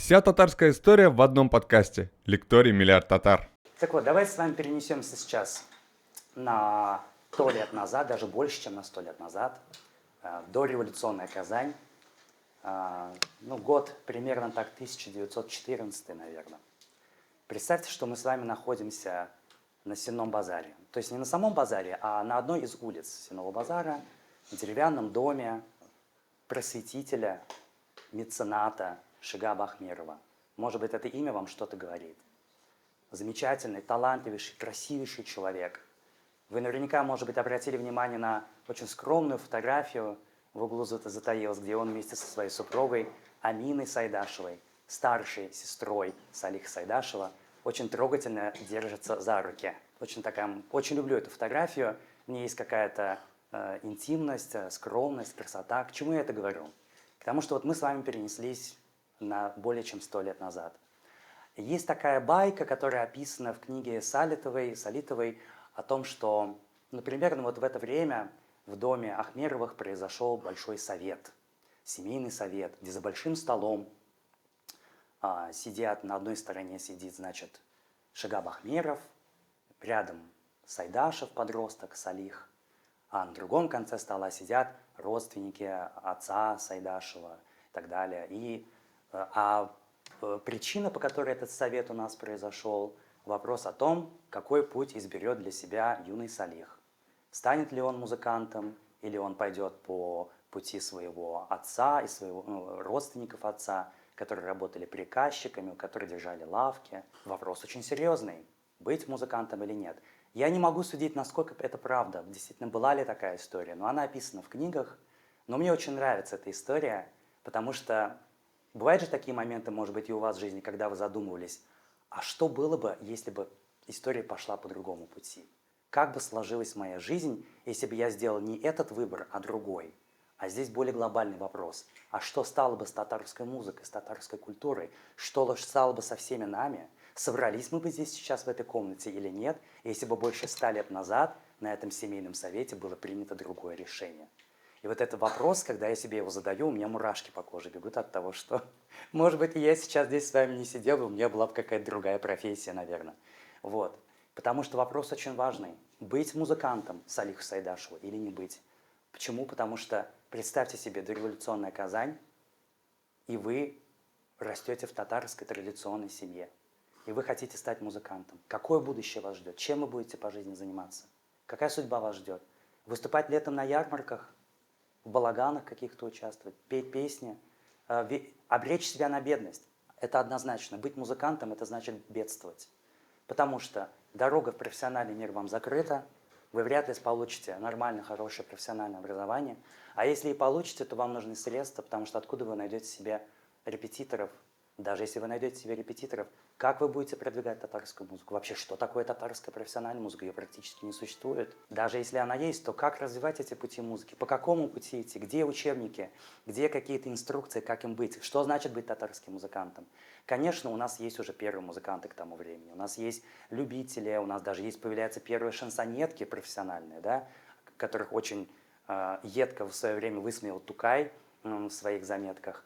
Вся татарская история в одном подкасте. Лекторий «Миллиард татар». Так вот, давайте с вами перенесемся сейчас на 100 лет назад, даже больше, чем на 100 лет назад, дореволюционная Казань. Год примерно так 1914, наверное. Представьте, что мы с вами находимся на Сенном базаре. То есть не на самом базаре, а на одной из улиц Сенного базара, в деревянном доме просветителя, мецената Шигаба Ахмерова. Может быть, это имя вам что-то говорит. Замечательный, талантливейший, красивейший человек. Вы наверняка, может быть, обратили внимание на очень скромную фотографию в углу затаилась, где он вместе со своей супругой Аминой Сайдашевой, старшей сестрой Салиха Сайдашева, очень трогательно держатся за руки. Очень люблю эту фотографию. В ней есть какая-то интимность, скромность, красота. К чему я это говорю? К тому, что вот мы с вами перенеслись на более чем 100 лет назад. Есть такая байка, которая описана в книге Салитовой о том, что, примерно вот в это время в доме Ахмеровых произошел большой совет, семейный совет, где за большим столом сидят, на одной стороне сидит, значит, Шигаб Ахмеров, рядом Сайдашев, подросток, Салих, а на другом конце стола сидят родственники отца Сайдашева и так далее. Причина, по которой этот совет у нас произошел, вопрос о том, какой путь изберет для себя юный Салих. Станет ли он музыкантом, или он пойдет по пути своего отца и родственников отца, которые работали приказчиками, которые держали лавки. Вопрос очень серьезный, быть музыкантом или нет. Я не могу судить, насколько это правда, действительно была ли такая история, но она описана в книгах. Но мне очень нравится эта история, потому что бывают же такие моменты, может быть, и у вас в жизни, когда вы задумывались, а что было бы, если бы история пошла по другому пути? Как бы сложилась моя жизнь, если бы я сделал не этот выбор, а другой? А здесь более глобальный вопрос. А что стало бы с татарской музыкой, с татарской культурой? Что стало бы со всеми нами? Собрались мы бы здесь сейчас в этой комнате или нет, если бы больше 100 лет назад на этом семейном совете было принято другое решение? И вот этот вопрос, когда я себе его задаю, у меня мурашки по коже бегут от того, что, может быть, я сейчас здесь с вами не сидел бы, у меня была бы какая-то другая профессия, наверное. Вот. Потому что вопрос очень важный. Быть музыкантом Салиху Сайдашеву или не быть? Почему? Потому что представьте себе дореволюционная Казань, и вы растете в татарской традиционной семье, и вы хотите стать музыкантом. Какое будущее вас ждет? Чем вы будете по жизни заниматься? Какая судьба вас ждет? Выступать летом на ярмарках, в балаганах каких-то участвовать, петь песни, обречь себя на бедность. Это однозначно. Быть музыкантом – это значит бедствовать. Потому что дорога в профессиональный мир вам закрыта, вы вряд ли получите нормальное, хорошее профессиональное образование. А если и получите, то вам нужны средства, потому что откуда вы найдете себе репетиторов? Даже если вы найдете себе репетиторов, как вы будете продвигать татарскую музыку? Вообще, что такое татарская профессиональная музыка? Ее практически не существует. Даже если она есть, то как развивать эти пути музыки? По какому пути идти? Где учебники? Где какие-то инструкции, как им быть? Что значит быть татарским музыкантом? Конечно, у нас есть уже первые музыканты к тому времени. У нас есть любители, у нас даже появляются первые шансонетки профессиональные, да, которых очень едко в свое время высмеял Тукай в своих заметках.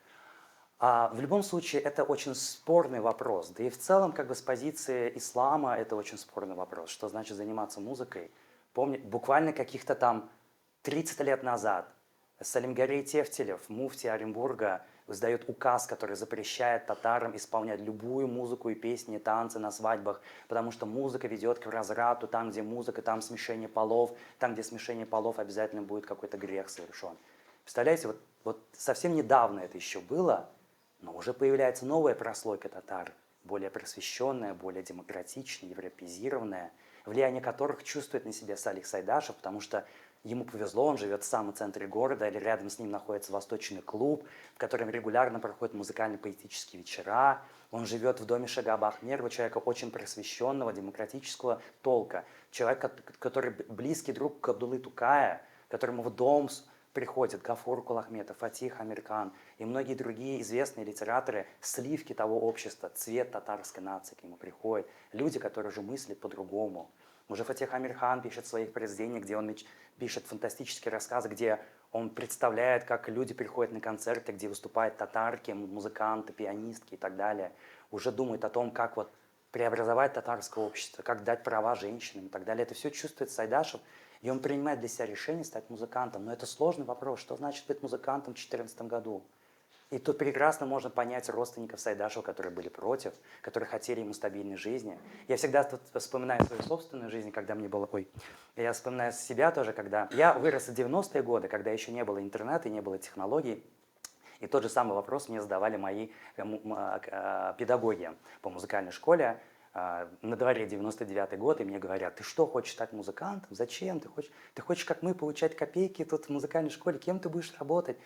В любом случае, это очень спорный вопрос. Да и в целом, с позиции ислама, это очень спорный вопрос. Что значит заниматься музыкой? Помню, буквально каких-то там 30 лет назад Салимгарей Тефтелев, муфти Оренбурга, издает указ, который запрещает татарам исполнять любую музыку и песни, и танцы на свадьбах, потому что музыка ведет к разврату, там, где музыка, там смешение полов, там, где смешение полов, обязательно будет какой-то грех совершен. Представляете, вот совсем недавно это еще было, но уже появляется новая прослойка татар, более просвещенная, более демократичная, европеизированная, влияние которых чувствует на себе Салих Сайдашев, потому что ему повезло, он живет в самом центре города, или рядом с ним находится восточный клуб, в котором регулярно проходят музыкально-поэтические вечера. Он живет в доме Шигаба Ахмерова, человека очень просвещенного, демократического толка, человек, который близкий друг к Абдуллы Тукая, которому в дом приходят Гафур Кулахметов, Фатих Амиркан и многие другие известные литераторы, сливки того общества, цвет татарской нации к нему приходят, люди, которые уже мыслят по-другому. Уже Фатех Амирхан пишет в своих произведениях, где он пишет фантастические рассказы, где он представляет, как люди приходят на концерты, где выступают татарки, музыканты, пианистки и так далее. Уже думает о том, как вот преобразовать татарское общество, как дать права женщинам и так далее. Это все чувствует Сайдашев, и он принимает для себя решение стать музыкантом. Но это сложный вопрос, что значит быть музыкантом в 2014 году. И тут прекрасно можно понять родственников Сайдашева, которые были против, которые хотели ему стабильной жизни. Я всегда тут вспоминаю свою собственную жизнь, когда мне было... Ой, я вспоминаю себя тоже, когда... Я вырос в 90-е годы, когда еще не было интернета и не было технологий. И тот же самый вопрос мне задавали мои педагоги по музыкальной школе. На дворе 99-й год, и мне говорят: ты что, хочешь стать музыкантом? Зачем? Ты хочешь, как мы, получать копейки тут в музыкальной школе? Кем ты будешь работать?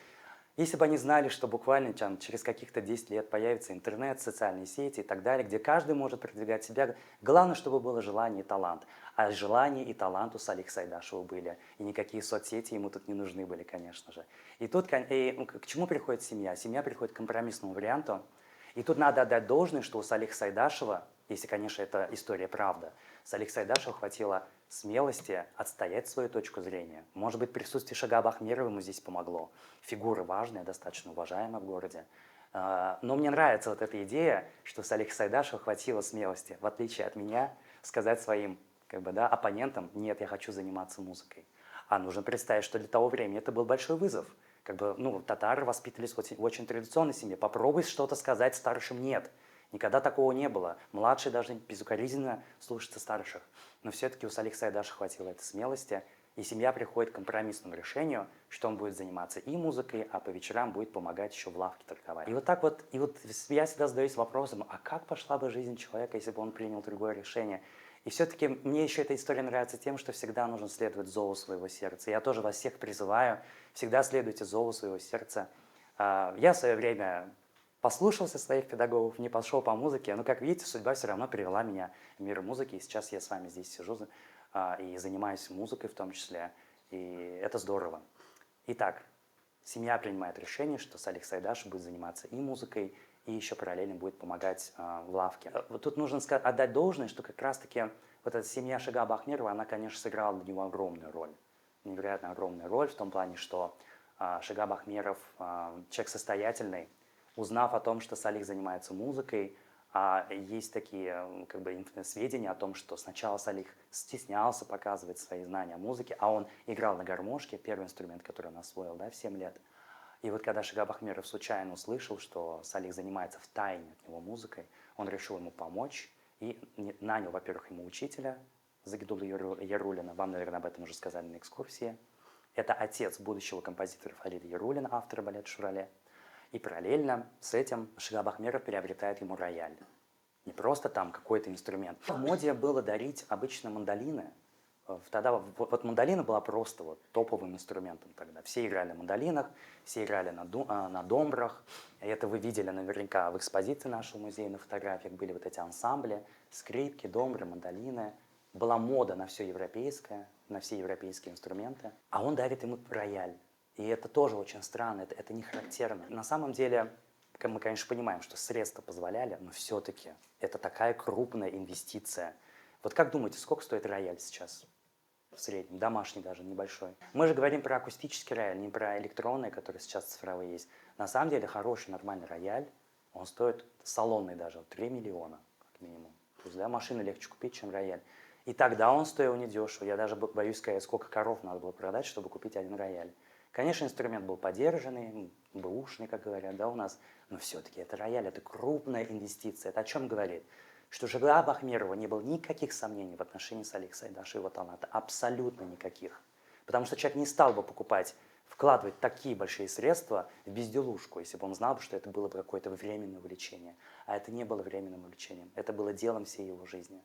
Если бы они знали, что буквально через каких-то 10 лет появится интернет, социальные сети и так далее, где каждый может продвигать себя, главное, чтобы было желание и талант. А желание и талант у Салиха Сайдашева были, и никакие соцсети ему тут не нужны были, конечно же. И тут к чему приходит семья? Семья приходит к компромиссному варианту. И тут надо отдать должное, что у Салиха Сайдашева, если, конечно, эта история правда, Салиха Сайдашева хватило смелости отстоять свою точку зрения. Может быть, присутствие Шагаба Ахмерова ему здесь помогло. Фигура важная, достаточно уважаемая в городе. Но мне нравится вот эта идея, что Салиха Сайдашева хватило смелости, в отличие от меня, сказать своим оппонентам: нет, я хочу заниматься музыкой. А нужно представить, что для того времени это был большой вызов. Татары воспитывались в очень традиционной семье. Попробуй что-то сказать старшим «нет». Никогда такого не было. Младшие должны безукоризненно слушаться старших. Но все-таки у Салиха Сайдашева хватило этой смелости, и семья приходит к компромиссному решению, что он будет заниматься и музыкой, а по вечерам будет помогать еще в лавке торговать. И вот я всегда задаюсь вопросом: а как пошла бы жизнь человека, если бы он принял другое решение? И все-таки мне еще эта история нравится тем, что всегда нужно следовать зову своего сердца. Я тоже вас всех призываю: всегда следуйте зову своего сердца. Я в свое время послушался своих педагогов, не пошел по музыке, но, как видите, судьба все равно привела меня в мир музыки, и сейчас я с вами здесь сижу и занимаюсь музыкой в том числе, и это здорово. Итак, семья принимает решение, что Салих Сайдашев будет заниматься и музыкой, и еще параллельно будет помогать в лавке. Вот тут нужно отдать должное, что как раз-таки вот эта семья Шагаба Ахмерова, она, конечно, сыграла для него огромную роль. Невероятно огромную роль в том плане, что Шагаб Ахмеров, человек состоятельный, узнав о том, что Салих занимается музыкой, есть такие сведения о том, что сначала Салих стеснялся показывать свои знания о музыке, а он играл на гармошке, первый инструмент, который он освоил, в 7 лет. И вот когда Шагаб Ахмеров случайно услышал, что Салих занимается втайне от него музыкой, он решил ему помочь и нанял, во-первых, ему учителя Загидула Ярулина. Вам, наверное, об этом уже сказали на экскурсии. Это отец будущего композитора Фарида Ярулина, автора балета «Шурале». И параллельно с этим Шагаб Ахмеров приобретает ему рояль. Не просто там какой-то инструмент. В моде было дарить обычно мандолины. Тогда мандолина была просто топовым инструментом тогда. Все играли на мандолинах, все играли на домбрах. И это вы видели наверняка в экспозиции нашего музея, на фотографиях были вот эти ансамбли, скрипки, домбры, мандолины. Была мода на все европейское, на все европейские инструменты. А он дарит ему рояль. И это тоже очень странно, это не характерно. На самом деле, мы, конечно, понимаем, что средства позволяли, но все-таки это такая крупная инвестиция. Вот как думаете, сколько стоит рояль сейчас? В среднем, домашний даже, небольшой. Мы же говорим про акустический рояль, не про электронный, который сейчас цифровой есть. На самом деле хороший, нормальный рояль, он стоит салонный даже, 3 миллиона как минимум. То есть, машину легче купить, чем рояль. И тогда он стоил недешево. Я даже боюсь сказать, сколько коров надо было продать, чтобы купить один рояль. Конечно, инструмент был подержанный, бэушный, как говорят, у нас, но все-таки это рояль, это крупная инвестиция. Это о чем говорит? Что у Шагаба Ахмерова не было никаких сомнений в отношении Салиха Сайдашева и его таланта, абсолютно никаких. Потому что человек не стал бы вкладывать такие большие средства в безделушку, если бы он знал, что это было бы какое-то временное увлечение. А это не было временным увлечением, это было делом всей его жизни.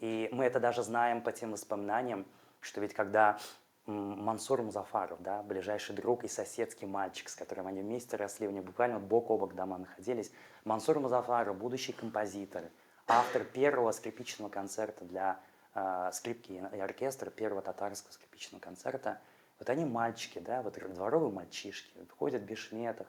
И мы это даже знаем по тем воспоминаниям, что ведь когда Мансур Музафаров, ближайший друг и соседский мальчик, с которым они вместе росли, у них буквально бок о бок дома находились. Мансур Музафаров, будущий композитор, автор первого скрипичного концерта для скрипки и оркестра, первого татарского скрипичного концерта. Вот они мальчики, дворовые мальчишки, ходят в бешметах,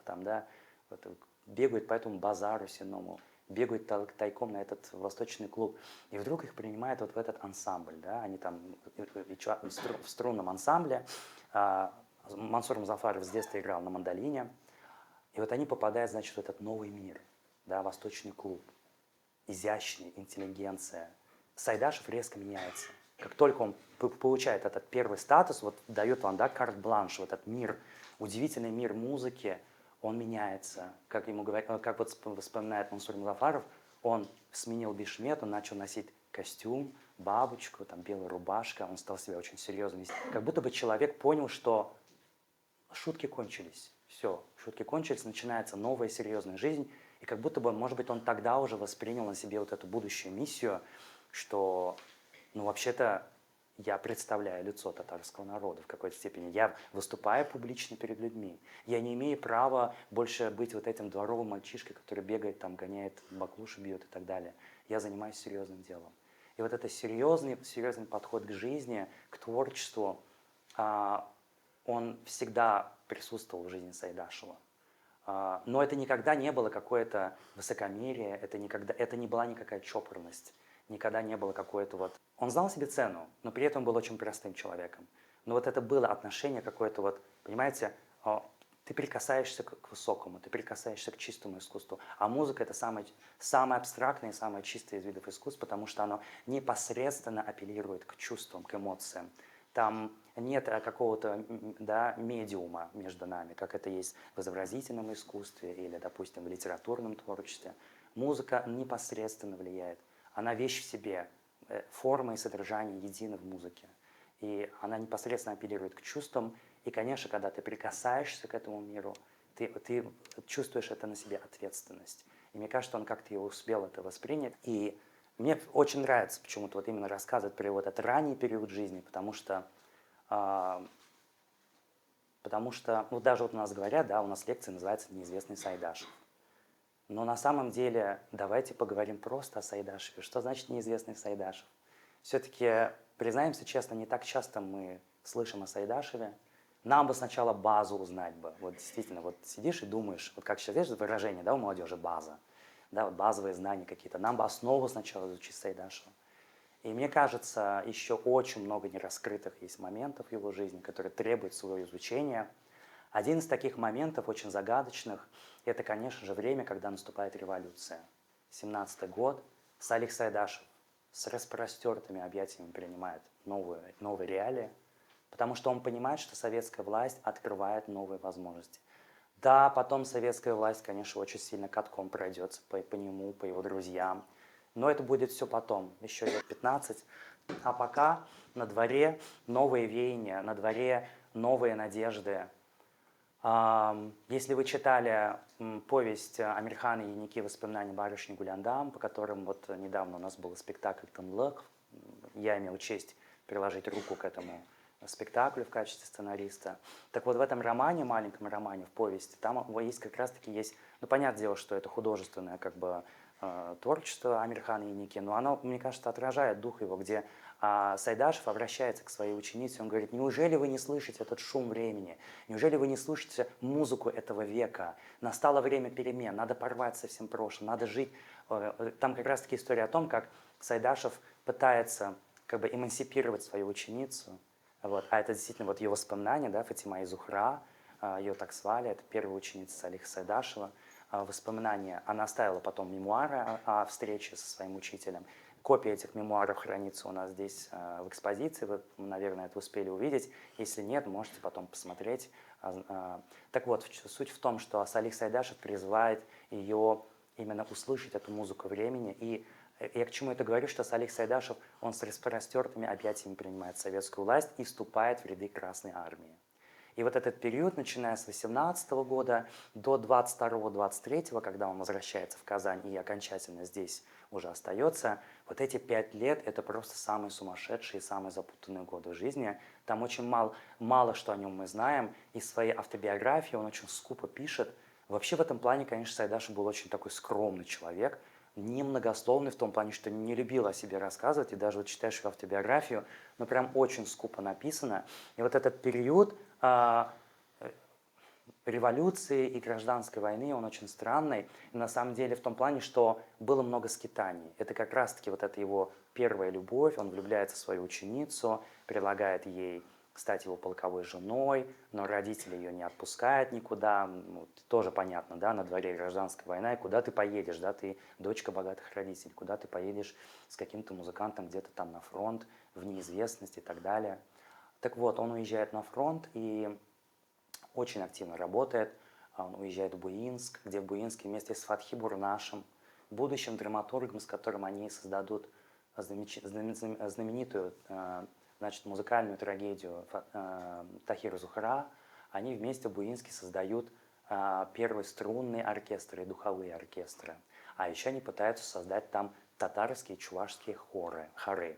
бегают по этому базару сенному. бегают тайком на этот восточный клуб. И вдруг их принимают вот в этот ансамбль, да, они там в струнном ансамбле. Мансур Музафаров с детства играл на мандолине. И вот они попадают, значит, в этот новый мир, да, восточный клуб, изящный, интеллигенция. Сайдашев резко меняется. Как только он получает этот первый статус, вот дает вам, да, карт-бланш, вот этот мир, удивительный мир музыки, он меняется. Как ему говорят, как вот вспоминает Мансур Музафаров, он сменил бишмет, он начал носить костюм, бабочку, там белая рубашка, он стал себя очень серьезно вести. Как будто бы человек понял, что шутки кончились. Все, шутки кончились, начинается новая серьезная жизнь. И как будто бы, может быть, он тогда уже воспринял на себе вот эту будущую миссию, что, ну, вообще-то, я представляю лицо татарского народа в какой-то степени. Я выступаю публично перед людьми. Я не имею права больше быть вот этим дворовым мальчишкой, который бегает, там, гоняет, баклуши бьет и так далее. Я занимаюсь серьезным делом. И вот это серьезный подход к жизни, к творчеству, он всегда присутствовал в жизни Сайдашева. Но это никогда не было какое-то высокомерие, это не была никакая чопорность, никогда не было какое-то вот... Он знал себе цену, но при этом был очень простым человеком. Но вот это было отношение какое-то вот, понимаете, ты прикасаешься к высокому, ты прикасаешься к чистому искусству. А музыка — это самое абстрактное и самое чистое из видов искусств, потому что оно непосредственно апеллирует к чувствам, к эмоциям. Там нет какого-то, да, медиума между нами, как это есть в изобразительном искусстве или, допустим, в литературном творчестве. Музыка непосредственно влияет. Она вещь в себе, форма и содержание едины в музыке. И она непосредственно апеллирует к чувствам. И, конечно, когда ты прикасаешься к этому миру, ты чувствуешь это на себе ответственность. И мне кажется, он как-то его успел это воспринять. И мне очень нравится почему-то вот именно рассказывать про вот этот ранний период жизни, потому что, ну, даже вот у нас говорят, да, у нас лекция называется «Неизвестный Сайдашев». Но на самом деле давайте поговорим просто о Сайдашеве. Что значит неизвестный Сайдашев? Все-таки, признаемся честно, не так часто мы слышим о Сайдашеве. Нам бы сначала базу узнать бы. Вот действительно, вот сидишь и думаешь, вот как сейчас, видишь, выражение, да, у молодежи база. Да, вот базовые знания какие-то. Нам бы основу сначала изучить Сайдашева. И мне кажется, еще очень много нераскрытых есть моментов в его жизни, которые требуют своего изучения. Один из таких моментов, очень загадочных, это, конечно же, время, когда наступает революция. 17-й год. Салих Сайдашев с распростертыми объятиями принимает новые реалии, потому что он понимает, что советская власть открывает новые возможности. Да, потом советская власть, конечно, очень сильно катком пройдется по нему, по его друзьям. Но это будет все потом, еще лет 15. А пока на дворе новые веяния, на дворе новые надежды. Если вы читали повесть Амирхана Яники «Воспоминания барышни Гуляндам», по которым вот недавно у нас был спектакль «Тынлык», я имел честь приложить руку к этому спектаклю в качестве сценариста. Так вот, в этом романе, маленьком романе, в повести, там есть как раз-таки есть, ну, понятное дело, что это художественное как бы творчество Амирхана Яники, но оно, мне кажется, отражает дух его, где Сайдашев обращается к своей ученице, он говорит: неужели вы не слышите этот шум времени, неужели вы не слышите музыку этого века, настало время перемен, надо порвать со всем прошлым, надо жить. Там как раз-таки история о том, как Сайдашев пытается как бы эмансипировать свою ученицу, вот. А это действительно вот ее воспоминания, да, Фатима и Зухра, ее так звали, это первая ученица Салиха Сайдашева. Воспоминания, она оставила потом мемуары о встрече со своим учителем. Копия этих мемуаров хранится у нас здесь в экспозиции, вы, наверное, это успели увидеть. Если нет, можете потом посмотреть. Так вот, суть в том, что Салих Сайдашев призывает ее именно услышать эту музыку времени. И я к чему это говорю, что Салих Сайдашев, он с распростертыми объятиями принимает советскую власть и вступает в ряды Красной Армии. И вот этот период, начиная с 18 года до 22-23, когда он возвращается в Казань и окончательно здесь уже остается, вот эти 5 лет – это просто самые сумасшедшие, самые запутанные годы в жизни. Там очень мало что о нем мы знаем. Из своей автобиографии он очень скупо пишет. Вообще в этом плане, конечно, Сайдашев был очень такой скромный человек, немногословный в том плане, что не любил о себе рассказывать, и даже вот читаешь его автобиографию, ну прям очень скупо написано. И вот этот период, революции и гражданской войны он очень странный. И на самом деле в том плане, что было много скитаний. Это как раз-таки вот эта его первая любовь. Он влюбляется в свою ученицу, предлагает ей стать его полковой женой, но родители ее не отпускают никуда. Ну, тоже понятно, да, на дворе гражданская война, и куда ты поедешь, да, ты дочка богатых родителей, куда ты поедешь с каким-то музыкантом где-то там на фронт, в неизвестность и так далее. Так вот, он уезжает на фронт и очень активно работает. Он уезжает в Буинск, где в Буинске вместе с Фатхи Бурнашем, будущим драматургом, с которым они создадут знаменитую, значит, музыкальную трагедию Тахира Зухра, они вместе в Буинске создают первый струнный оркестр и духовые оркестры. А еще они пытаются создать там татарские, чувашские хоры.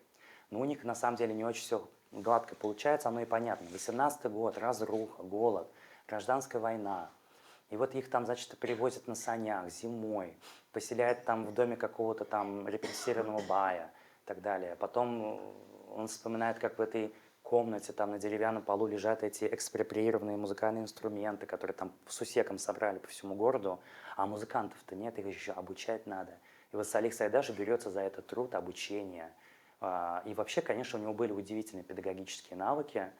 Но у них на самом деле не очень все гладко получается, оно и понятно. 18-й год, разруха, голод, гражданская война. И вот их там, значит, перевозят на санях зимой, поселяют там в доме какого-то там репрессированного бая и так далее. Потом он вспоминает, как в этой комнате там на деревянном полу лежат эти экспроприированные музыкальные инструменты, которые там сусеком собрали по всему городу, а музыкантов-то нет, их еще обучать надо. И вот Салих Сайдаш берется за этот труд обучения. И вообще, конечно, у него были удивительные педагогические навыки,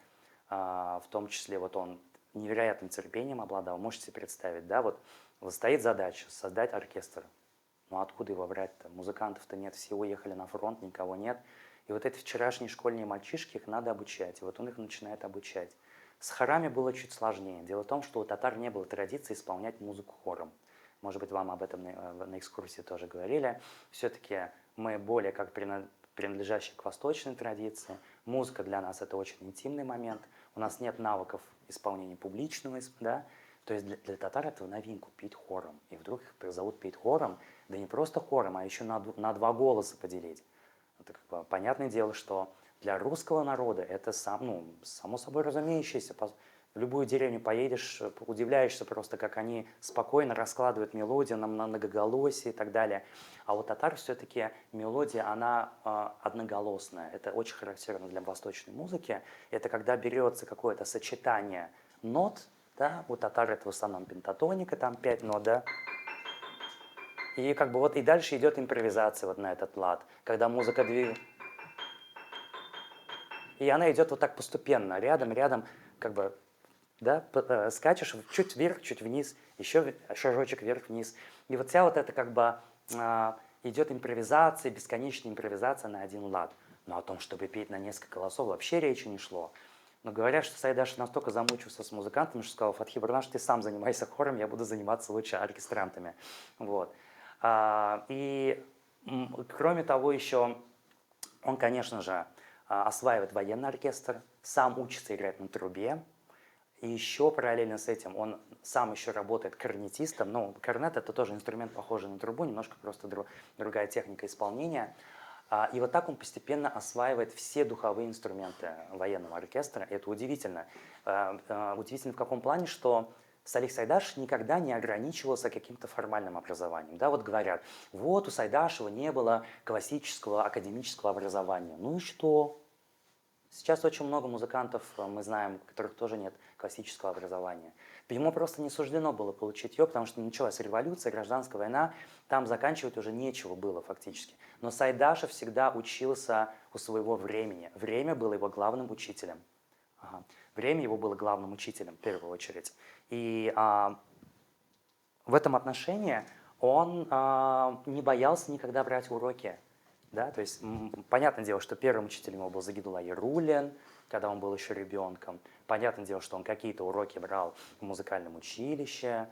в том числе вот он невероятным терпением обладал. Можете себе представить, да, вот стоит задача создать оркестр. Ну откуда его брать-то? Музыкантов-то нет, все уехали на фронт, никого нет. И вот эти вчерашние школьные мальчишки, их надо обучать. И вот он их начинает обучать. С хорами было чуть сложнее. Дело в том, что у татар не было традиции исполнять музыку хором. Может быть, вам об этом на экскурсии тоже говорили. Все-таки мы более как принадлежащие к восточной традиции. Музыка для нас это очень интимный момент. У нас нет навыков исполнения публичного, да. То есть для татар это новинку петь хором. И вдруг их призовут петь хором, да не просто хором, а еще на два голоса поделить. Это как бы понятное дело, что для русского народа это само собой разумеющееся. В любую деревню поедешь, удивляешься просто, как они спокойно раскладывают мелодию на многоголосие и так далее. А у татар все-таки мелодия, она одноголосная. Это очень характерно для восточной музыки. Это когда берется какое-то сочетание нот, да, у татар это в основном пентатоника, там 5 нот, да. И как бы вот и дальше идет импровизация вот на этот лад, когда музыка двигается. И она идет вот так постепенно, рядом, как бы, да, скачешь чуть вверх, чуть вниз, еще шажочек вверх-вниз. И вот вся вот эта как бы идет импровизация, бесконечная импровизация на один лад. Но о том, чтобы петь на несколько голосов, вообще речи не шло. Но говорят, что Сайдаш настолько замучился с музыкантами, что сказал: Фатхи Бурнаш, ты сам занимайся хором, я буду заниматься лучше оркестрантами. Вот. И кроме того еще он, конечно же, осваивает военный оркестр, сам учится играть на трубе. И еще параллельно с этим он сам еще работает корнетистом. Ну, корнет это тоже инструмент, похожий на трубу, немножко просто другая техника исполнения. И вот так он постепенно осваивает все духовые инструменты военного оркестра. И это удивительно. Удивительно в каком плане, что Салих Сайдаш никогда не ограничивался каким-то формальным образованием. Да, вот говорят, вот у Сайдашева не было классического академического образования. Ну и что? Сейчас очень много музыкантов, мы знаем, у которых тоже нет классического образования. Ему просто не суждено было получить ее, потому что началась революция, гражданская война, там заканчивать уже нечего было фактически. Но Сайдашев всегда учился у своего времени. Время было его главным учителем. Время его было главным учителем в первую очередь. И в этом отношении он не боялся никогда брать уроки. Да? То есть, понятное дело, что первым учителем его был Загидулла Яруллин, когда он был еще ребенком. Понятное дело, что он какие-то уроки брал в музыкальном училище,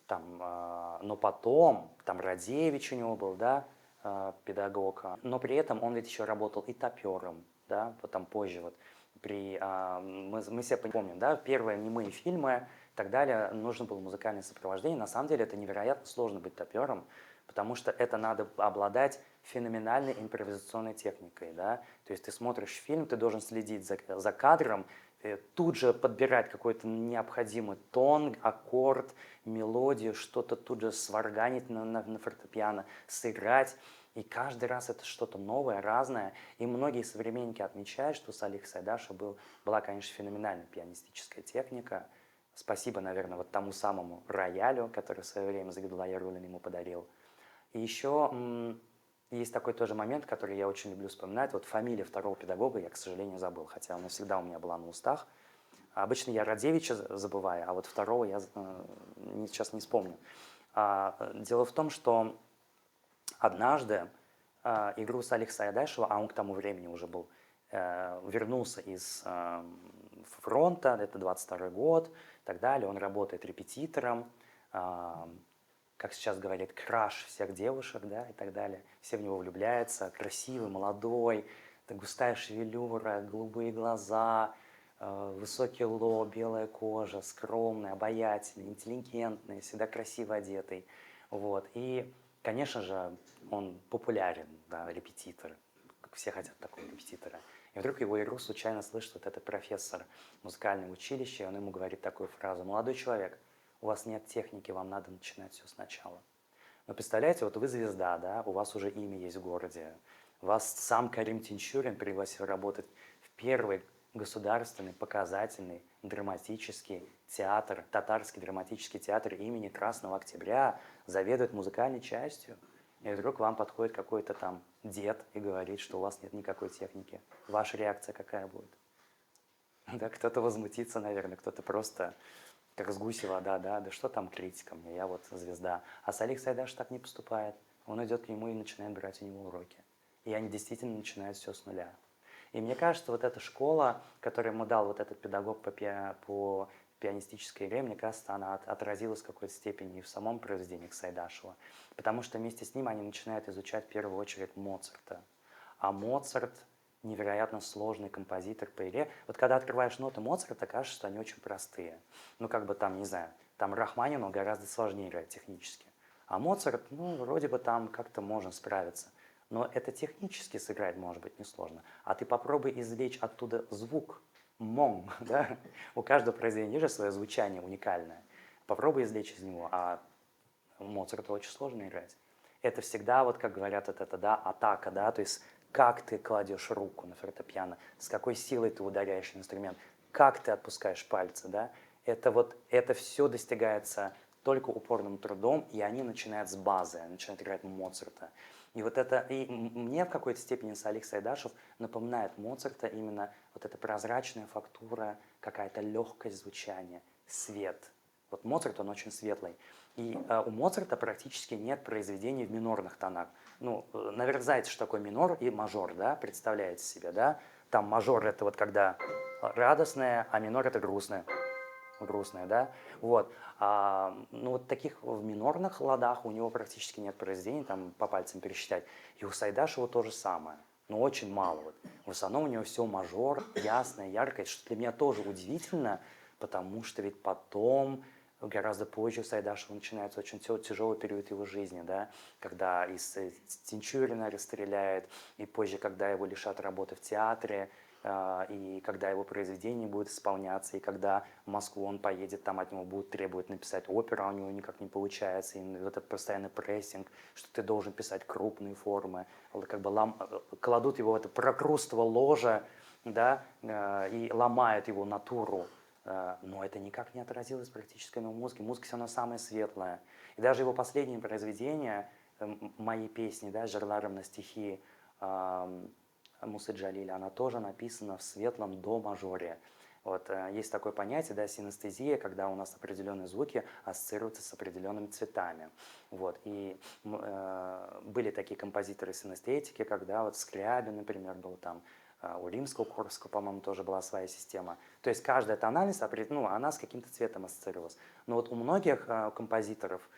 там, но потом, там Радевич у него был, да, педагог, но при этом он ведь еще работал и топером, да, потом позже вот. Мы все помним, да, первые немые фильмы и так далее, нужно было музыкальное сопровождение. На самом деле это невероятно сложно быть топером, потому что это надо обладать феноменальной импровизационной техникой. Да? То есть ты смотришь фильм, ты должен следить за кадром, тут же подбирать какой-то необходимый тон, аккорд, мелодию, что-то тут же сварганить на фортепиано, сыграть. И каждый раз это что-то новое, разное. И многие современники отмечают, что у Салиха Сайдаша была, конечно, феноменальная пианистическая техника. Спасибо, наверное, вот тому самому роялю, который в свое время Загидулла Яруллин ему подарил. И еще есть такой тоже момент, который я очень люблю вспоминать. Вот фамилия второго педагога я, к сожалению, забыл, хотя она всегда у меня была на устах. Обычно я Радзевича забываю, а вот второго я сейчас не вспомню. Дело в том, что однажды Игрус Салих Сайдашева, а он к тому времени уже был, вернулся из фронта, это 22 год и так далее. Он работает репетитором, как сейчас говорят, краш всех девушек, да, и так далее. Все в него влюбляются, красивый, молодой, густая шевелюра, голубые глаза, высокий лоб, белая кожа, скромный, обаятельный, интеллигентный, всегда красиво одетый. Вот. И, конечно же, он популярен, да, репетитор. Все хотят такого репетитора. И вдруг его игру случайно слышит вот этот профессор музыкального училища, и он ему говорит такую фразу: «Молодой человек, у вас нет техники, вам надо начинать все сначала». Но представляете, вот вы звезда, да, у вас уже имя есть в городе, вас сам Карим Тинчурин пригласил работать в первый государственный показательный драматический театр, татарский драматический театр имени Красного Октября, заведует музыкальной частью. И вдруг вам подходит какой-то там дед и говорит, что у вас нет никакой техники. Ваша реакция какая будет? Да, кто-то возмутится, наверное, кто-то просто, как с гуси вода, да что там критика мне, я вот звезда. А Салих Сайдаш так не поступает. Он идет к нему и начинает брать у него уроки. И они действительно начинают все с нуля. И мне кажется, вот эта школа, которую ему дал вот этот педагог по пианистической игре, мне кажется, она отразилась в какой-то степени и в самом произведении Сайдашева. Потому что вместе с ним они начинают изучать в первую очередь Моцарта. А Моцарт невероятно сложный композитор по игре. Вот когда открываешь ноты Моцарта, кажется, что они очень простые. Ну, как бы там, не знаю, там Рахманину гораздо сложнее играть технически. А Моцарт, ну, вроде бы там как-то можно справиться. Но это технически сыграть может быть несложно. А ты попробуй извлечь оттуда звук, мон, да? У каждого произведения же свое звучание уникальное. Попробуй извлечь из него, а Моцарта очень сложно играть. Это всегда, вот как говорят, это да, атака, да, то есть как ты кладешь руку на фортепиано, с какой силой ты ударяешь инструмент, как ты отпускаешь пальцы, да, это вот, это все достигается только упорным трудом, и они начинают с базы, они начинают играть Моцарта. И вот это, и мне в какой-то степени Салих Сайдашев напоминает Моцарта именно вот эта прозрачная фактура, какая-то легкость звучания, свет. Вот Моцарт, он очень светлый. И у Моцарта практически нет произведений в минорных тонах. Ну, наверное, знаете, что такое минор и мажор, да, представляете себе, да? Там мажор — это вот когда радостное, а минор — это грустное. Грустное, да? Вот. Ну, вот таких в минорных ладах у него практически нет произведений, там по пальцам пересчитать. И у Сайдашева то же самое, но очень мало. Вот. В основном у него все мажор, ясное, яркое, что для меня тоже удивительно, потому что ведь потом, гораздо позже у Сайдашева начинается очень тяжелый период его жизни, да, когда из Тинчурина расстреляют, и позже, когда его лишат работы в театре, и когда его произведение будет исполняться, и когда в Москву он поедет, там от него будут требовать написать оперу, а у него никак не получается, и вот этот постоянный прессинг, что ты должен писать крупные формы, как бы кладут его в это прокрустово ложе, да, и ломают его натуру. Но это никак не отразилось практически на музыке. Музыка все равно самая светлая. И даже его последнее произведение, мои песни, да, «Жерларом на стихи», Мусы Джалиля, она тоже написана в светлом до мажоре. Вот, есть такое понятие, да, синестезия, когда у нас определенные звуки ассоциируются с определенными цветами. Вот, и были такие композиторы синестетики, когда вот Скрябин, например, был там, у Римского-Корского, по-моему, тоже была своя система. То есть каждая тональность, ну, она с каким-то цветом ассоциировалась. Но вот у многих композиторов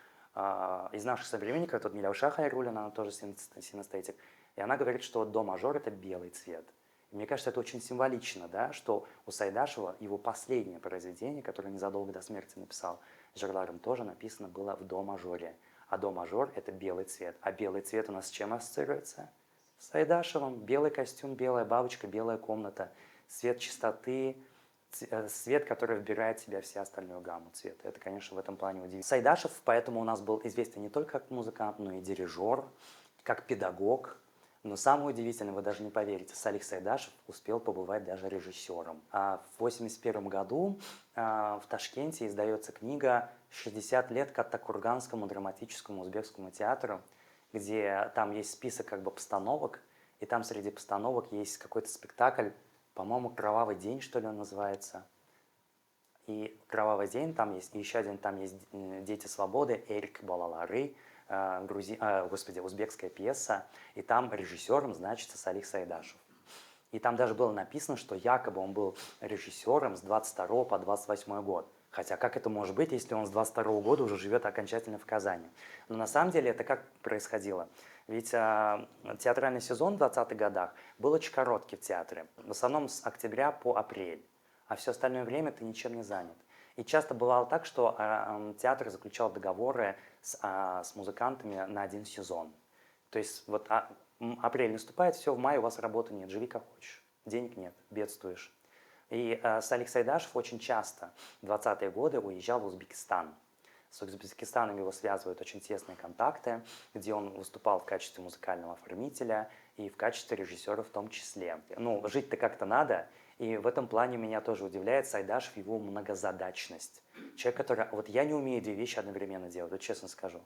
из наших современников, тут Миляуша Хайруллина, она тоже синестетик, и она говорит, что вот до мажор — это белый цвет. И мне кажется, это очень символично, да, что у Сайдашева его последнее произведение, которое незадолго до смерти написал Жерларом, тоже написано было в до мажоре. А до мажор — это белый цвет. А белый цвет у нас с чем ассоциируется? С Сайдашевым. Белый костюм, белая бабочка, белая комната. Цвет чистоты, цвет, который вбирает в себя всю остальную гамму цвета. Это, конечно, в этом плане удивительно. Сайдашев поэтому у нас был известен не только как музыкант, но и дирижер, как педагог. Но самое удивительное, вы даже не поверите, Салих Сайдашев успел побывать даже режиссером. А в 1981 году в Ташкенте издается книга «60 лет Каттакурганскому драматическому узбекскому театру», где там есть список как бы постановок, и там среди постановок есть какой-то спектакль, по-моему, «Кровавый день», что ли, он называется. И «Кровавый день» там есть, и еще один там есть «Дети свободы», Эрик Балалары, узбекская пьеса, и там режиссером значится Салих Сайдашев. И там даже было написано, что якобы он был режиссером с 22 по 28 год. Хотя как это может быть, если он с 22 года уже живет окончательно в Казани? Но на самом деле это как происходило? Ведь театральный сезон в 20-х годах был очень короткий в театре, в основном с октября по апрель, а все остальное время ты ничем не занят. И часто бывало так, что театр заключал договоры с музыкантами на один сезон. То есть вот апрель наступает, все, в мае у вас работы нет, живи как хочешь, денег нет, бедствуешь. И Салих Сайдашев очень часто в 20-е годы уезжал в Узбекистан. С Узбекистаном его связывают очень тесные контакты, где он выступал в качестве музыкального оформителя и в качестве режиссера в том числе. Ну, жить-то как-то надо, и в этом плане меня тоже удивляет Сайдашев, его многозадачность. Человек, который... Вот я не умею две вещи одновременно делать, вот честно скажу.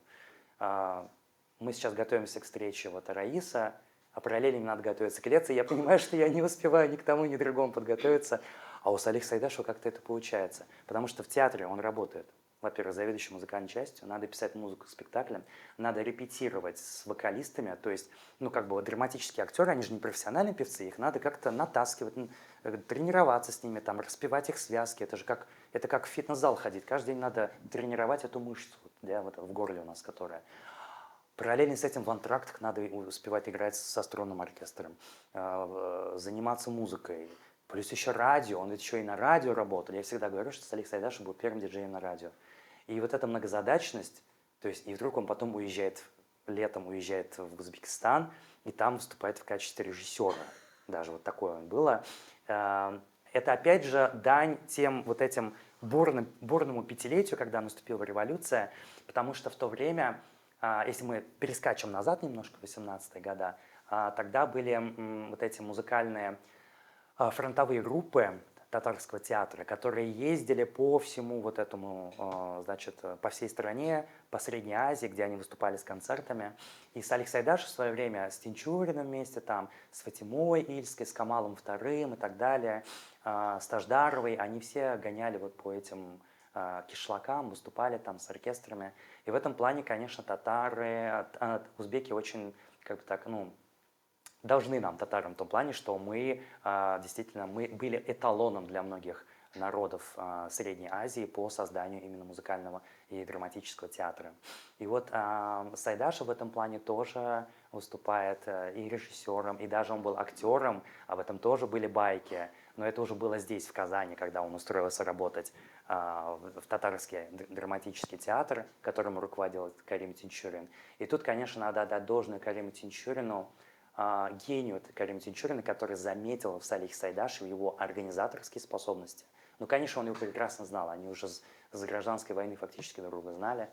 Мы сейчас готовимся к встрече Раиса, а параллельно мне надо готовиться к лекции. Я понимаю, что я не успеваю ни к тому, ни к другому подготовиться. А у Салиха Сайдашева как-то это получается. Потому что в театре он работает. Во-первых, заведующий музыкальной частью, надо писать музыку к спектаклям, надо репетировать с вокалистами, то есть, ну, как бы вот драматические актеры, они же не профессиональные певцы, их надо как-то натаскивать, тренироваться с ними, там, распевать их связки, это как в фитнес-зал ходить, каждый день надо тренировать эту мышцу, да, вот в горле у нас, которая. Параллельно с этим в антрактах надо успевать играть со струнным оркестром, заниматься музыкой. Плюс еще радио, он ведь еще и на радио работал. Я всегда говорю, что Салих Сайдашев был первым диджеем на радио. И вот эта многозадачность, то есть и вдруг он потом летом уезжает в Узбекистан, и там выступает в качестве режиссера. Даже вот такое он было. Это опять же дань тем вот этим бурному пятилетию, когда наступила революция, потому что в то время, если мы перескачем назад немножко, в 18-е годы, тогда были вот эти музыкальные фронтовые группы татарского театра, которые ездили по всему вот этому, значит, по всей стране, по Средней Азии, где они выступали с концертами. И Салих Сайдашев в свое время с Тинчуриным вместе, там, с Фатимой Ильской, с Камалом II и так далее, с Таждаровой, они все гоняли вот по этим кишлакам, выступали там с оркестрами. И в этом плане, конечно, татары, узбеки очень, как бы так, ну, должны нам, татарам, в том плане, что мы действительно мы были эталоном для многих народов Средней Азии по созданию именно музыкального и драматического театра. И вот Сайдашев в этом плане тоже выступает и режиссером, и даже он был актером, об этом тоже были байки, но это уже было здесь, в Казани, когда он устроился работать в татарский драматический театр, которым руководил Карим Тинчурин. И тут, конечно, надо отдать должное Кариму Тинчурину, гению Карима Тинчурина, который заметил в Салихе Сайдашеве его организаторские способности. Ну, конечно, он его прекрасно знал, они уже с гражданской войны фактически друг друга знали.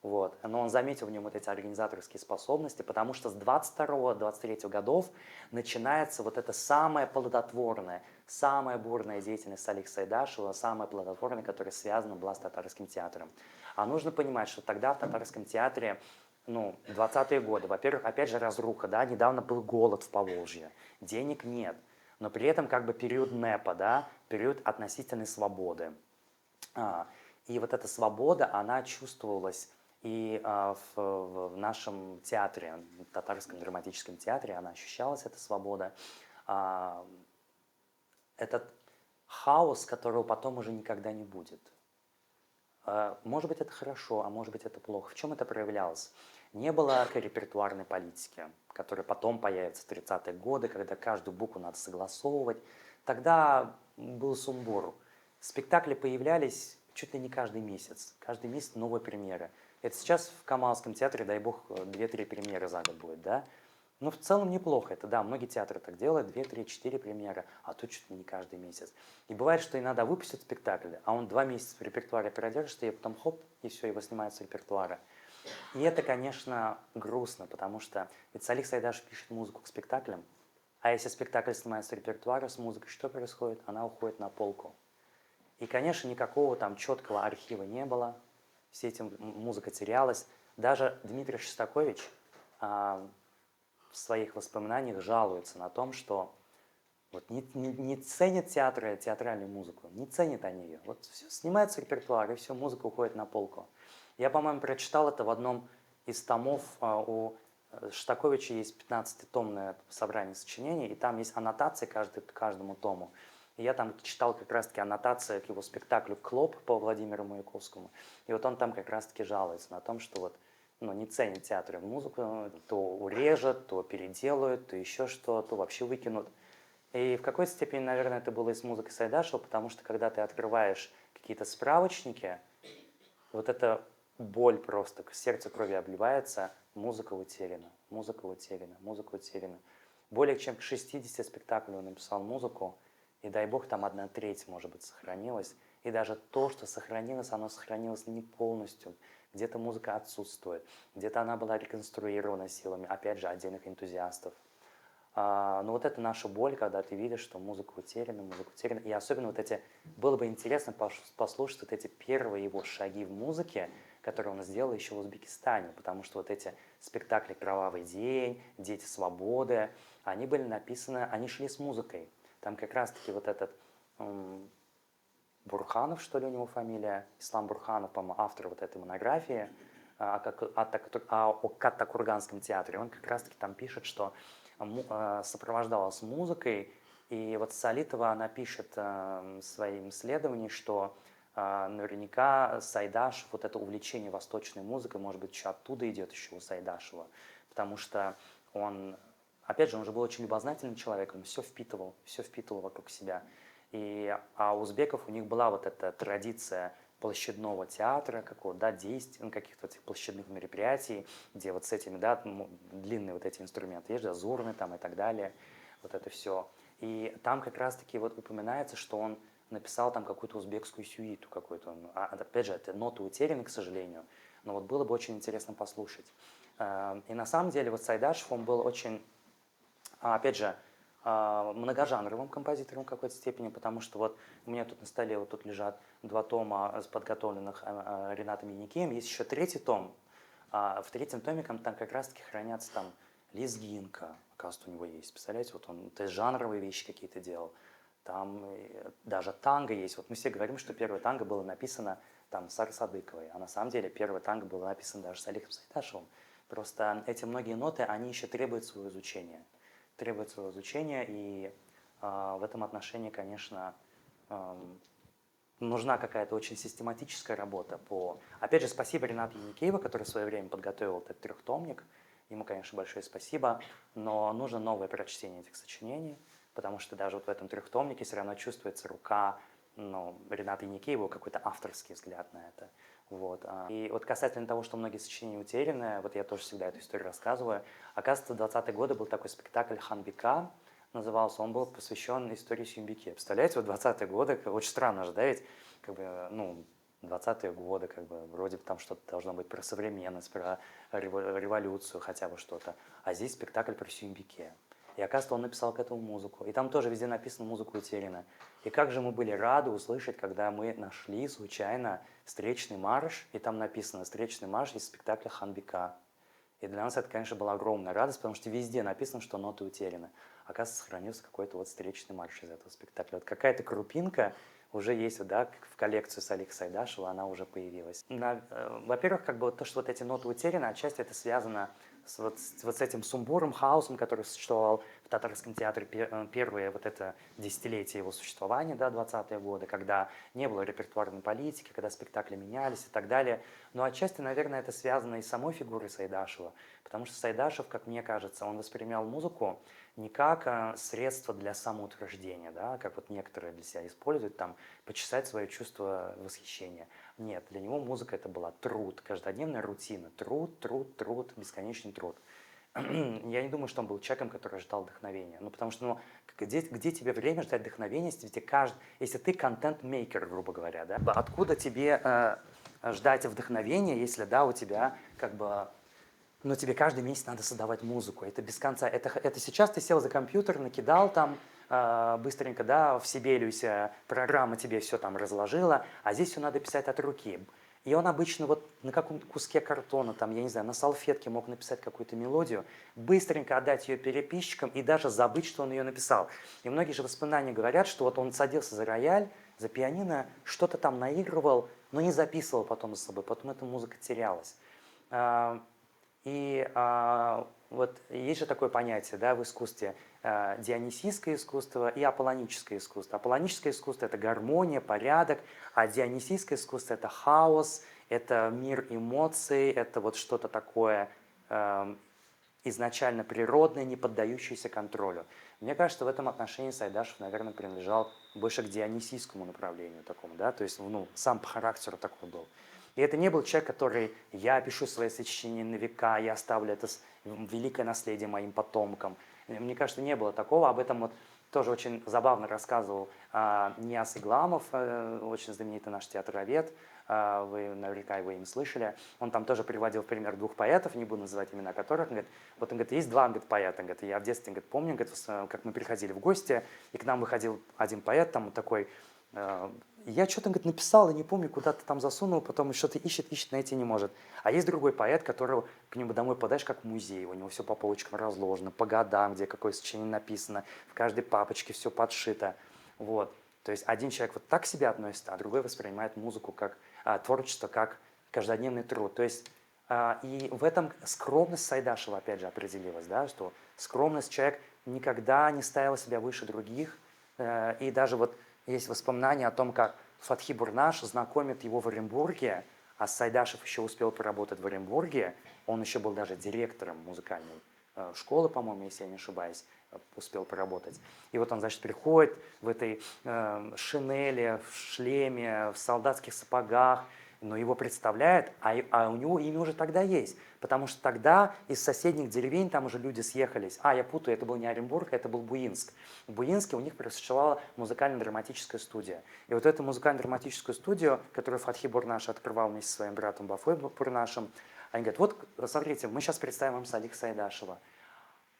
Вот. Но он заметил в нем вот эти организаторские способности, потому что с 22-23 годов начинается вот эта самая плодотворная, самая бурная деятельность Салиха Сайдашева, самая плодотворная, которая связана была с татарским театром. А нужно понимать, что тогда в татарском театре 20-е годы, во-первых, опять же разруха, да, недавно был голод в Поволжье, денег нет, но при этом как бы период НЭПа, да, период относительной свободы. И вот эта свобода, она чувствовалась и в нашем театре, в татарском драматическом театре, она ощущалась, эта свобода. Этот хаос, которого потом уже никогда не будет. Может быть, это хорошо, а может быть, это плохо. В чем это проявлялось? Не было репертуарной политики, которая потом появится в 30-е годы, когда каждую букву надо согласовывать. Тогда был сумбур. Спектакли появлялись чуть ли не каждый месяц новые премьеры. Это сейчас в Камалском театре, дай бог, 2-3 премьеры за год будет, да? Но в целом неплохо это, да, многие театры так делают, 2, 3, 4 премьеры, а тут чуть ли не каждый месяц. И бывает, что иногда выпустят спектакль, а он 2 месяца в репертуаре продержится, и потом хоп, и все, его снимают с репертуара. И это, конечно, грустно, потому что ведь Салих Сайдашев пишет музыку к спектаклям, а если спектакль снимается с репертуара, с музыкой, что происходит? Она уходит на полку. И, конечно, никакого там четкого архива не было, все эти музыка терялась. Даже Дмитрий Шостакович в своих воспоминаниях жалуется на том, что вот не ценят театры театральную музыку, не ценят они ее. Вот все снимается репертуар, и все, музыка уходит на полку. Я, по-моему, прочитал это в одном из томов. У Шостаковича есть 15-томное собрание сочинений, и там есть аннотации к каждому тому. И я там читал как раз-таки аннотации к его спектаклю «Клоп» по Владимиру Маяковскому. И вот он там как раз-таки жалуется на том, что вот, ну, не ценят театры музыку, то урежут, то переделают, то еще что, то вообще выкинут. И в какой-то степени, наверное, это было и с музыкой Сайдашева, потому что когда ты открываешь какие-то справочники, вот эта боль просто, к сердцу крови обливается, музыка утеряна, музыка утеряна, музыка утеряна. Более чем к 60 спектаклей он написал музыку, и дай бог там 1/3, может быть, сохранилась. И даже то, что сохранилось, оно сохранилось не полностью. Где-то музыка отсутствует, где-то она была реконструирована силами, опять же, отдельных энтузиастов. Но вот это наша боль, когда ты видишь, что музыка утеряна, музыка утеряна. И особенно вот эти, было бы интересно послушать вот эти первые его шаги в музыке, которые он сделал еще в Узбекистане, потому что вот эти спектакли «Кровавый день», «Дети свободы», они были написаны, они шли с музыкой. Там как раз-таки вот этот Бурханов, что ли, у него фамилия, Ислам Бурханов, по-моему, автор вот этой монографии о Каттакурганском театре, он как раз-таки там пишет, что сопровождалась музыкой, и вот Салитова, она пишет в своем исследовании, что наверняка Сайдашев, вот это увлечение восточной музыкой, может быть, еще оттуда идет еще у Сайдашева, потому что он, опять же, он же был очень любознательным человеком, все впитывал вокруг себя. А у узбеков у них была вот эта традиция площадного театра, какого-то, да, действий, ну, каких-то этих площадных мероприятий, где вот с этими, да, длинные вот эти инструменты, есть зурны там и так далее, вот это все. И там как раз-таки вот упоминается, что он написал там какую-то узбекскую сюиту какую-то. Опять же, это ноты утеряны, к сожалению, но вот было бы очень интересно послушать. И на самом деле вот Сайдашев, он был очень, опять же, многожанровым композитором в какой-то степени, потому что вот у меня тут на столе вот тут лежат 2 тома, подготовленных Ренатом Яникеем, есть еще 3-й том. В 3-м томе там как раз-таки хранятся там лезгинка, оказывается, у него есть, представляете, вот он, то есть жанровые вещи какие-то делал, там даже танго есть. Вот мы все говорим, что первое танго было написано там Сарой Садыковой, а на самом деле первое танго было написано даже Салихом Сайдашевым. Просто эти многие ноты, они еще требуют своего изучения. И в этом отношении, конечно, нужна какая-то очень систематическая работа по... Опять же, спасибо Ренату Яникееву, который в свое время подготовил этот 3-томник. Ему, конечно, большое спасибо, но нужно новое прочтение этих сочинений, потому что даже вот в этом 3-томнике все равно чувствуется рука, ну, Рената Яникеева, какой-то авторский взгляд на это. Вот. И вот касательно того, что многие сочинения утеряны, вот я тоже всегда эту историю рассказываю. Оказывается, в 20-е годы был такой спектакль «Ханбика», назывался, он был посвящен истории Сюмбике. Представляете, вот 20-е годы, очень странно же, да, ведь, как бы, ну, 20-е годы, как бы, вроде бы там что-то должно быть про современность, про революцию, хотя бы что-то. А здесь спектакль про Сюмбике. И оказывается, он написал к этому музыку. И там тоже везде написано «Музыка утеряна». И как же мы были рады услышать, когда мы нашли случайно встречный марш, и там написано «Встречный марш» из спектакля «Ханбика». И для нас это, конечно, была огромная радость, потому что везде написано, что ноты утеряны. Оказывается, сохранился какой-то вот встречный марш из этого спектакля. Вот какая-то крупинка уже есть, да, в коллекцию Салиха Сайдашева, она уже появилась. Во-первых, как бы вот то, что вот эти ноты утеряны, отчасти это связано с этим сумбуром, хаосом, который существовал в Татарском театре первые вот это десятилетие его существования, да, 20-е годы, когда не было репертуарной политики, когда спектакли менялись и так далее. Но отчасти, наверное, это связано и с самой фигурой Сайдашева, потому что Сайдашев, как мне кажется, он воспринимал музыку не как средство для самоутверждения, да, как вот некоторые для себя используют, там, почесать свое чувство восхищения. Нет, для него музыка это была труд, каждодневная рутина, труд, бесконечный труд. Я не думаю, что он был человеком, который ждал вдохновения. Ну, потому что, ну, где тебе время ждать вдохновения, если ты контент-мейкер, грубо говоря, да? Откуда тебе ждать вдохновения, если, да, у тебя как бы, ну, тебе каждый месяц надо создавать музыку. Это без конца. Это сейчас ты сел за компьютер, накидал там быстренько, да, в Сибелиусе программа тебе все там разложила, а здесь все надо писать от руки. И он обычно вот на каком-то куске картона, там, я не знаю, на салфетке мог написать какую-то мелодию, быстренько отдать ее переписчикам и даже забыть, что он ее написал. И многие же воспоминания говорят, что вот он садился за рояль, за пианино, что-то там наигрывал, но не записывал потом за собой, потом эта музыка терялась. И вот есть же такое понятие, да, в искусстве дионисийское искусство и аполлоническое искусство. Аполлоническое искусство – это гармония, порядок, а дионисийское искусство – это хаос, это мир эмоций, это вот что-то такое изначально природное, не поддающееся контролю. Мне кажется, в этом отношении Сайдашев, наверное, принадлежал больше к дионисийскому направлению такому, да, то есть, ну, сам по характеру такой был. И это не был человек, который «я пишу свои сочинения на века, я оставлю это великое наследие моим потомкам». Мне кажется, не было такого. Об этом вот тоже очень забавно рассказывал Нияз Игламов, очень знаменитый наш театровед. Вы наверняка его имя слышали. Он там тоже приводил в пример двух поэтов, не буду называть имена которых. Он говорит, вот он говорит, есть два поэта. Он говорит, я в детстве помню, говорит, как мы приходили в гости, и к нам выходил один поэт, там такой... Я что-то, говорит, написал и не помню, куда-то там засунул, потом что-то ищет, найти не может. А есть другой поэт, которого к нему домой подаешь, как в музей. У него все по полочкам разложено, по годам, где какое сочинение написано, в каждой папочке все подшито. Вот. То есть один человек вот так к себе относится, а другой воспринимает музыку как творчество, как каждодневный труд. То есть и в этом скромность Сайдашева, опять же, определилась, да, что скромность, человек никогда не ставил себя выше других, и даже вот есть воспоминания о том, как Фатхи Бурнаш знакомит его в Оренбурге, а Сайдашев еще успел поработать в Оренбурге, он еще был даже директором музыкальной школы, по-моему, если я не ошибаюсь, успел поработать. И вот он, значит, приходит в этой шинели, в шлеме, в солдатских сапогах, но его представляет, а у него имя уже тогда есть. Потому что тогда из соседних деревень там уже люди съехались. Я путаю, это был не Оренбург, это был Буинск. В Буинске у них существовала музыкально-драматическая студия. И вот эту музыкально-драматическую студию, которую Фатхи Бурнаш открывал вместе со своим братом Бафой Бурнашем, они говорят, вот смотрите, мы сейчас представим вам Салих Сайдашева.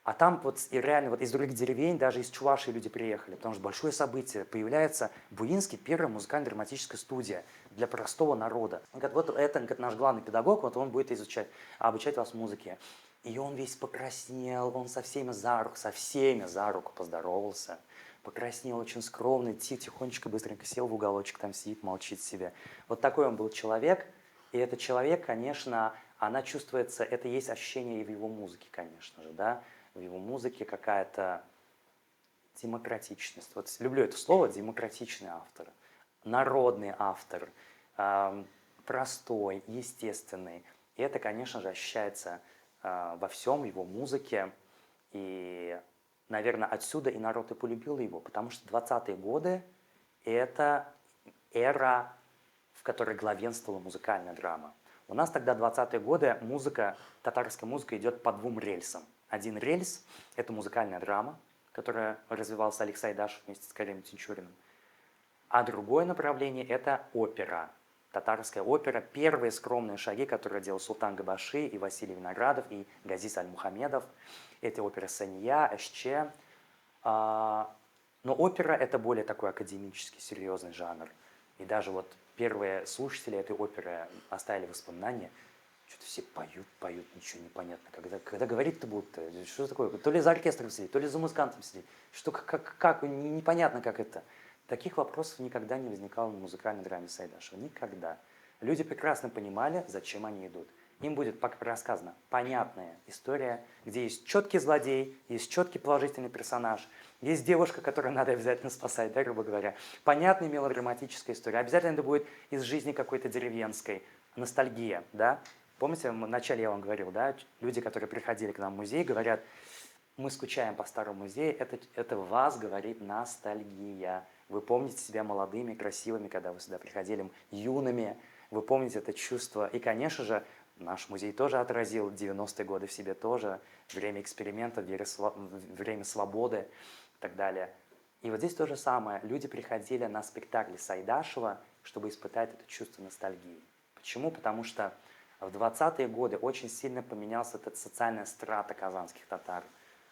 А там вот и реально вот из других деревень, даже из Чувашии люди приехали, потому что большое событие. Появляется в Буинске первая музыкально-драматическая студия для простого народа. Он говорит, вот это наш главный педагог, вот он будет обучать вас музыке. И он весь покраснел, он со всеми за руку поздоровался. Покраснел, очень скромный, тихонечко, быстренько сел в уголочек, там сидит, молчит себе. Вот такой он был человек. И этот человек, конечно, она чувствуется, это есть ощущение и в его музыке, конечно же, да. В его музыке какая-то демократичность. Вот люблю это слово, демократичный автор, народный автор, простой, естественный. И это, конечно же, ощущается во всем его музыке. И, наверное, отсюда и народ и полюбил его, потому что 20-е годы – это эра, в которой главенствовала музыкальная драма. У нас тогда 20-е годы татарская музыка идет по двум рельсам. Один рельс – это музыкальная драма, которая развивался Салих Сайдашев вместе с Каримом Тинчуриным. А другое направление – это опера, татарская опера. Первые скромные шаги, которые делал Султан Габаши и Василий Виноградов, и Газиз Аль-Мухамедов. Это опера Сания, Эшче. Но опера – это более такой академический, серьезный жанр. И даже вот первые слушатели этой оперы оставили воспоминания. Что-то все поют, ничего не понятно. Когда говорить-то будут, что такое? То ли за оркестром сидеть, то ли за музыкантом сидеть. Что, как непонятно, как это. Таких вопросов никогда не возникало в музыкальной драме Сайдашева. Никогда. Люди прекрасно понимали, зачем они идут. Им будет рассказана понятная история, где есть четкий злодей, есть четкий положительный персонаж, есть девушка, которую надо обязательно спасать, да, грубо говоря. Понятная мелодраматическая история. Обязательно это будет из жизни какой-то деревенской. Ностальгия, да. Помните, вначале я вам говорил, да, люди, которые приходили к нам в музей, говорят, мы скучаем по старому музею, это вас говорит ностальгия. Вы помните себя молодыми, красивыми, когда вы сюда приходили, юными, вы помните это чувство. И, конечно же, наш музей тоже отразил 90-е годы в себе тоже, время экспериментов, время свободы и так далее. И вот здесь то же самое. Люди приходили на спектакли Сайдашева, чтобы испытать это чувство ностальгии. Почему? Потому что в 20-е годы очень сильно поменялась эта социальная страта казанских татар.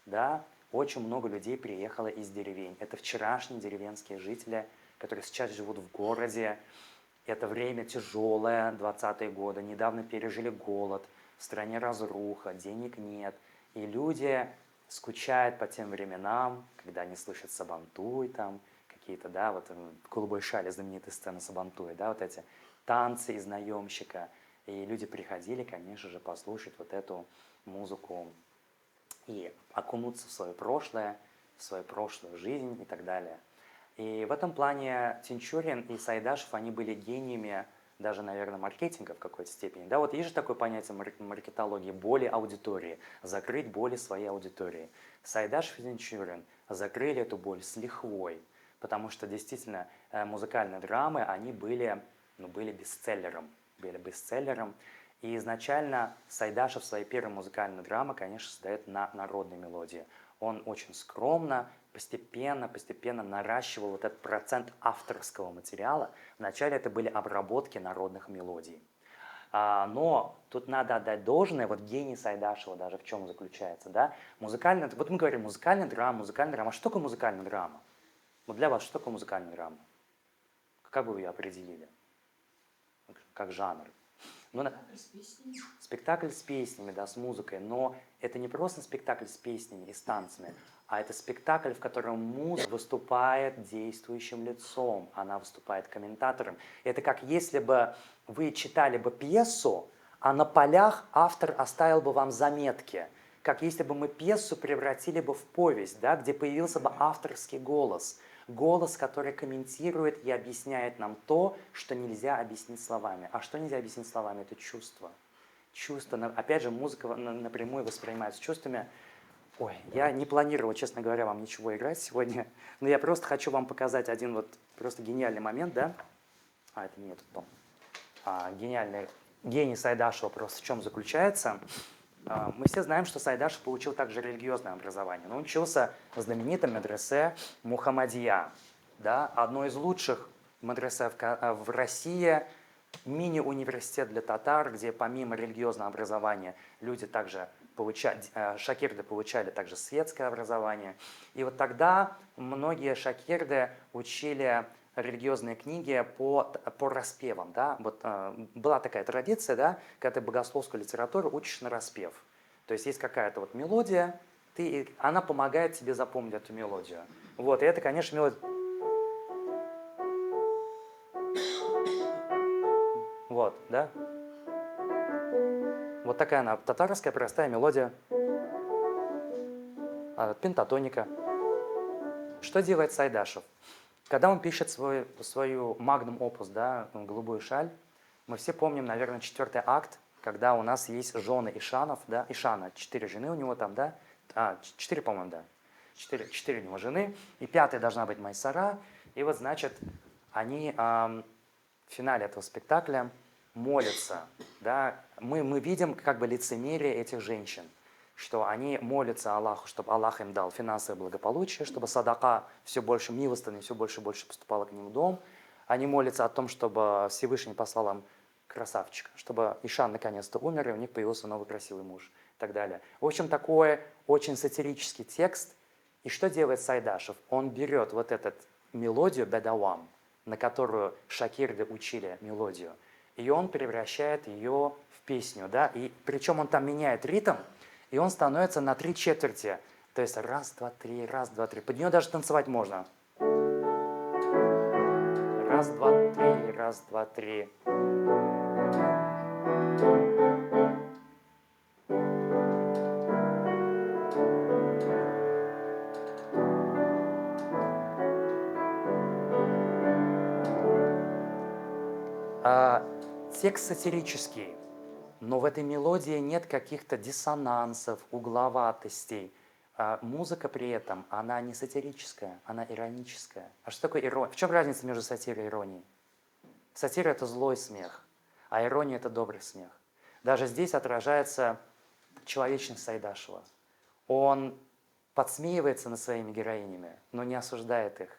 Да? Очень много людей приехало из деревень. Это вчерашние деревенские жители, которые сейчас живут в городе. Это время тяжелое, 20-е годы, недавно пережили голод, в стране разруха, денег нет. И люди скучают по тем временам, когда они слышат Сабантуй, там какие-то, да, вот в «Голубой шале» знаменитые сцены Сабантуя, да, вот эти танцы из наемщика. И люди приходили, конечно же, послушать вот эту музыку и окунуться в свое прошлое, в свою прошлую жизнь и так далее. И в этом плане Тинчурин и Сайдашев, они были гениями даже, наверное, маркетинга в какой-то степени. Да, вот есть же такое понятие маркетологии, боли аудитории, закрыть боли своей аудитории. Сайдашев и Тинчурин закрыли эту боль с лихвой, потому что действительно музыкальные драмы, они были бестселлером. И изначально Сайдашев свои первые музыкальные драмы, конечно, создает на народной мелодии. Он очень скромно, постепенно наращивал вот этот процент авторского материала. Вначале это были обработки народных мелодий. Но тут надо отдать должное, вот гений Сайдашева даже в чем заключается. Да? Вот мы говорим музыкальная драма. А что такое музыкальная драма? Вот для вас что такое музыкальная драма? Как бы вы ее определили? Как жанр? Спектакль с песнями. Спектакль с песнями, да, с музыкой, но это не просто спектакль с песнями и с танцами, а это спектакль, в котором музыка выступает действующим лицом, она выступает комментатором. Это как если бы вы читали бы пьесу, а на полях автор оставил бы вам заметки, как если бы мы пьесу превратили бы в повесть, да, где появился бы авторский голос. Голос, который комментирует и объясняет нам то, что нельзя объяснить словами. А что нельзя объяснить словами? Это чувство. Чувство. Опять же, музыка напрямую воспринимается чувствами. Ой, я не планировал, честно говоря, вам ничего играть сегодня, но я просто хочу вам показать один вот просто гениальный момент, да? Это не этот том. Гениальный гений Сайдашева просто в чем заключается. Мы все знаем, что Сайдашев получил также религиозное образование. Он учился в знаменитом медресе Мухаммадия, да, одно из лучших медресе в России, мини-университет для татар, где помимо религиозного образования люди также шакирды получали также светское образование. И вот тогда многие шакирды учили религиозные книги по распевам. Да? Вот, была такая традиция, да, когда ты богословскую литературу учишь на распев. То есть есть какая-то вот мелодия, она помогает тебе запомнить эту мелодию. Вот, и это, конечно, мелодия. Вот, да? Вот такая она, татарская простая мелодия, пентатоника. Что делает Сайдашев? Когда он пишет свою магнум опус, да, «Голубую шаль», мы все помним, наверное, 4-й акт, когда у нас есть жены Ишанов, да, Ишана, 4 жены у него там, да, 4, по-моему, да, 4 у него жены, и 5-я должна быть Майсара, и вот, значит, они в финале этого спектакля молятся, да, мы видим как бы лицемерие этих женщин, что они молятся Аллаху, чтобы Аллах им дал финансовое благополучие, чтобы садака все больше милостыни, все больше и больше поступало к ним в дом. Они молятся о том, чтобы Всевышний послал им красавчика, чтобы Ишан наконец-то умер, и у них появился новый красивый муж и так далее. В общем, такой очень сатирический текст. И что делает Сайдашев? Он берет вот эту мелодию бедауам, на которую шакирды учили мелодию, и он превращает ее в песню. Да? И причем он там меняет ритм, и он становится на 3/4. То есть раз, два, три, раз, два, три. Под нее даже танцевать можно. Раз, два, три, раз, два, три. Текст сатирический, но в этой мелодии нет каких-то диссонансов, угловатостей. Музыка при этом, она не сатирическая, она ироническая. А что такое ирония? В чем разница между сатирой и иронией? Сатира – это злой смех, а ирония – это добрый смех. Даже здесь отражается человечность Сайдашева. Он подсмеивается над своими героинями, но не осуждает их.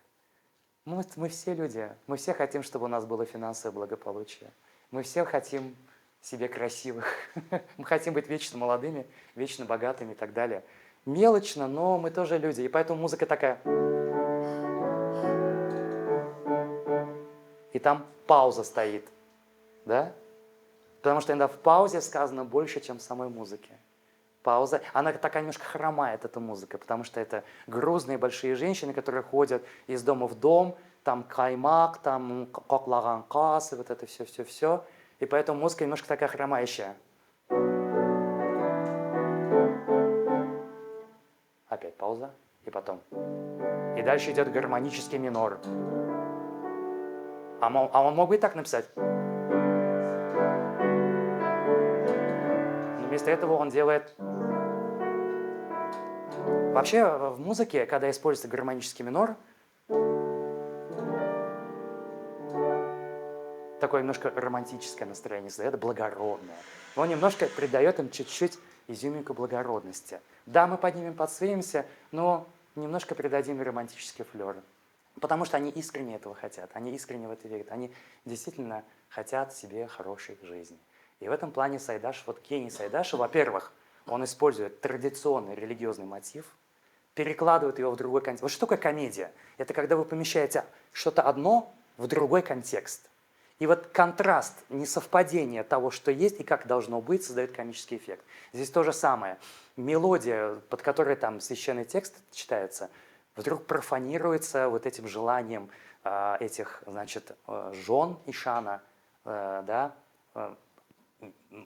Мы все люди, мы все хотим, чтобы у нас было финансовое благополучие. Мы все хотим себе красивых. Мы хотим быть вечно молодыми, вечно богатыми и так далее. Мелочно, но мы тоже люди. И поэтому музыка такая. И там пауза стоит. Да? Потому что иногда в паузе сказано больше, чем в самой музыке. Пауза, она такая немножко хромает, эта музыка, потому что это грузные большие женщины, которые ходят из дома в дом, там каймак, там коклаган кас, и вот это все. И поэтому музыка немножко такая хромающая. Опять пауза, и потом. И дальше идет гармонический минор. А он мог бы и так написать. Но вместо этого он делает... Вообще в музыке, когда используется гармонический минор, такое немножко романтическое настроение создает, благородное. Он немножко придает им чуть-чуть изюминку благородности. Да, мы поднимем, подсвеемся, но немножко придадим романтический флер. Потому что они искренне этого хотят, они искренне в это верят, они действительно хотят себе хорошей жизни. И в этом плане Сайдашев, вот гений Сайдашева, во-первых, он использует традиционный религиозный мотив, перекладывает его в другой контекст. Вот что такое комедия? Это когда вы помещаете что-то одно в другой контекст. И вот контраст, несовпадение того, что есть и как должно быть, создает комический эффект. Здесь то же самое. Мелодия, под которой там священный текст читается, вдруг профанируется вот этим желанием этих, значит, жен Ишана, да,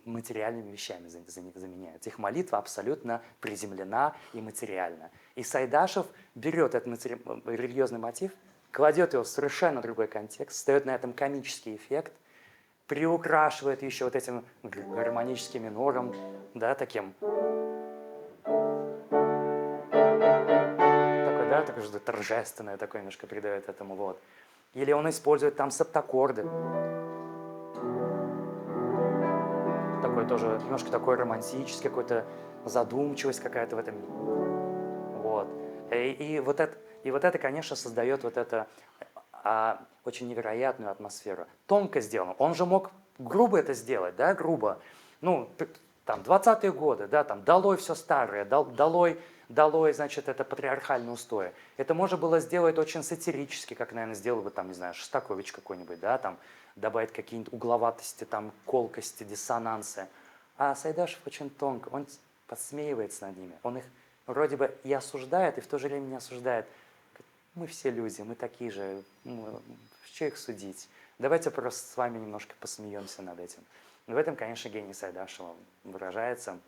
материальными вещами заменяются. Их молитва абсолютно приземлена и материальна. И Сайдашев берет этот религиозный мотив, кладет его в совершенно другой контекст, ставит на этом комический эффект, приукрашивает еще вот этим гармоническим минором, да, таким. Такой, да, такое же торжественное, такое немножко придает этому, вот. Или он использует там септаккорды. Такой тоже, немножко такой романтический, какой-то задумчивость какая-то в этом. Вот. И вот это, конечно, создает вот это очень невероятную атмосферу. Тонко сделано. Он же мог грубо это сделать, да, грубо. Ну, там, 20-е годы, да, там, долой все старое, долой, значит, это патриархальные устои. Это можно было сделать очень сатирически, как, наверное, сделал бы, там, не знаю, Шостакович какой-нибудь, да, там, добавить какие-нибудь угловатости, там, колкости, диссонансы. А Сайдашев очень тонко, он подсмеивается над ними. Он их вроде бы и осуждает, и в то же время не осуждает. Мы все люди, мы такие же, что их судить? Давайте просто с вами немножко посмеемся над этим. В этом, конечно, гений Сайдашева выражается.